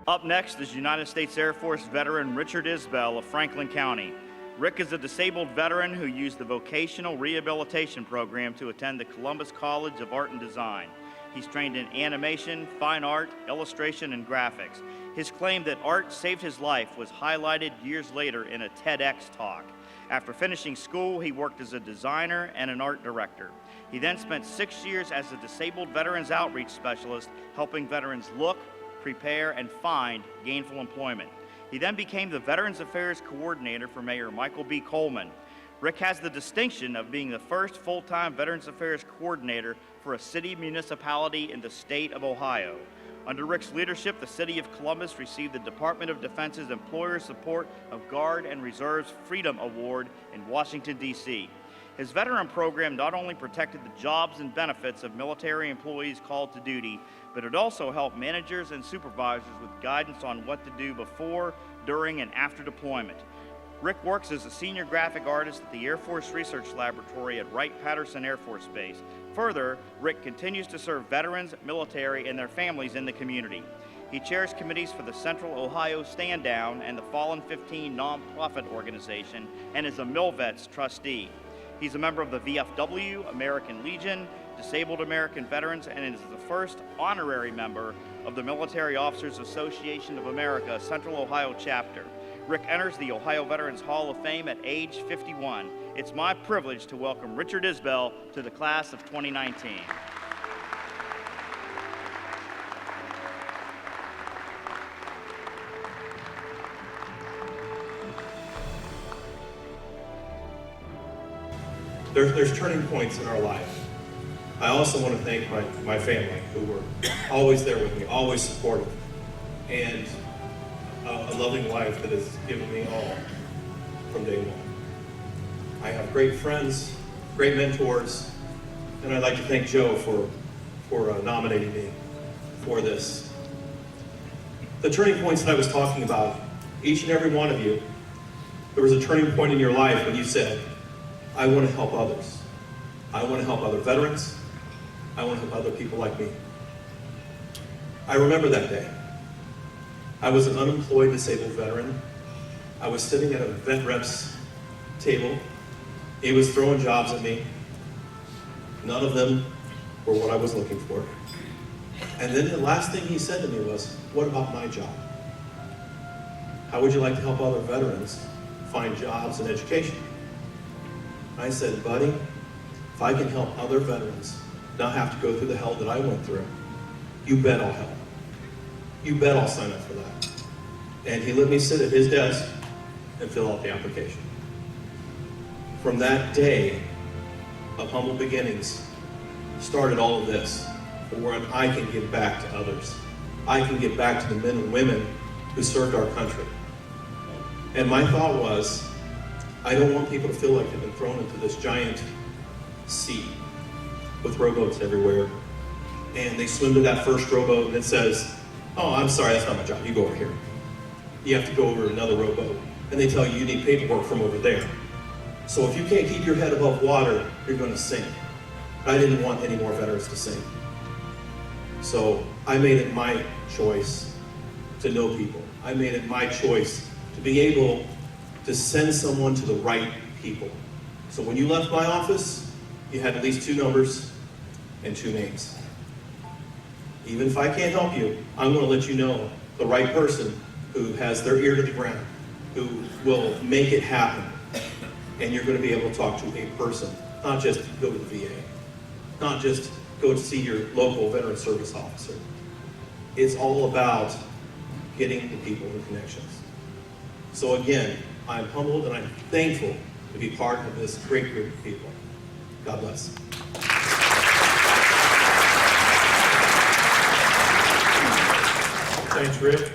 Up next is United States Air Force veteran Richard Isbell of Franklin County. Rick is a disabled veteran who used the vocational rehabilitation program to attend the Columbus College of Art and Design. He's trained in animation, fine art, illustration, and graphics. His claim that art saved his life was highlighted years later in a TEDx talk. After finishing school, he worked as a designer and an art director. He then spent 6 years as a disabled veterans outreach specialist, helping veterans look, prepare, and find gainful employment. He then became the Veterans Affairs Coordinator for Mayor Michael B. Coleman. Rick has the distinction of being the first full-time Veterans Affairs Coordinator for a city municipality in the state of Ohio. Under Rick's leadership, the City of Columbus received the Department of Defense's Employer Support of Guard and Reserves Freedom Award in Washington, D.C. His veteran program not only protected the jobs and benefits of military employees called to duty, but it also helped managers and supervisors with guidance on what to do before, during, and after deployment. Rick works as a senior graphic artist at the Air Force Research Laboratory at Wright-Patterson Air Force Base. Further, Rick continues to serve veterans, military, and their families in the community. He chairs committees for the Central Ohio Stand Down and the Fallen 15 nonprofit organization and is a MilVets trustee. He's a member of the VFW, American Legion, Disabled American Veterans, and is the first honorary member of the Military Officers Association of America Central Ohio chapter. Rick enters the Ohio Veterans Hall of Fame at age 51. It's my privilege to welcome Richard Isbell to the class of 2019. There's turning points in our life. I also want to thank my family who were always there with me, always supportive, and a loving wife that has given me all from day one. I have great friends, great mentors, and I'd like to thank Joe for nominating me for this. The turning points that I was talking about, each and every one of you, there was a turning point in your life when you said, I want to help others. I want to help other veterans. I want to help other people like me. I remember that day. I was an unemployed disabled veteran. I was sitting at a vet rep's table. He was throwing jobs at me. None of them were what I was looking for. And then the last thing he said to me was, what about my job? How would you like to help other veterans find jobs and education? I said, buddy, if I can help other veterans not have to go through the hell that I went through, you bet I'll help. You bet I'll sign up for that. And he let me sit at his desk and fill out the application. From that day of humble beginnings started all of this, where I can give back to others. I can give back to the men and women who served our country. And my thought was, I don't want people to feel like they've been thrown into this giant sea with rowboats everywhere. And they swim to that first rowboat and it says, oh, I'm sorry, that's not my job, you go over here. You have to go over to another rowboat. And they tell you you need paperwork from over there. So if you can't keep your head above water, you're gonna sink. I didn't want any more veterans to sink. So I made it my choice to know people. I made it my choice to be able to send someone to the right people. So when you left my office, you had at least 2 numbers and 2 names. Even if I can't help you, I'm going to let you know the right person who has their ear to the ground, who will make it happen. And you're going to be able to talk to a person, not just go to the VA, not just go to see your local veteran service officer. It's all about getting the people and connections. So again, I'm humbled and I'm thankful to be part of this great group of people. God bless. Thanks, Rick.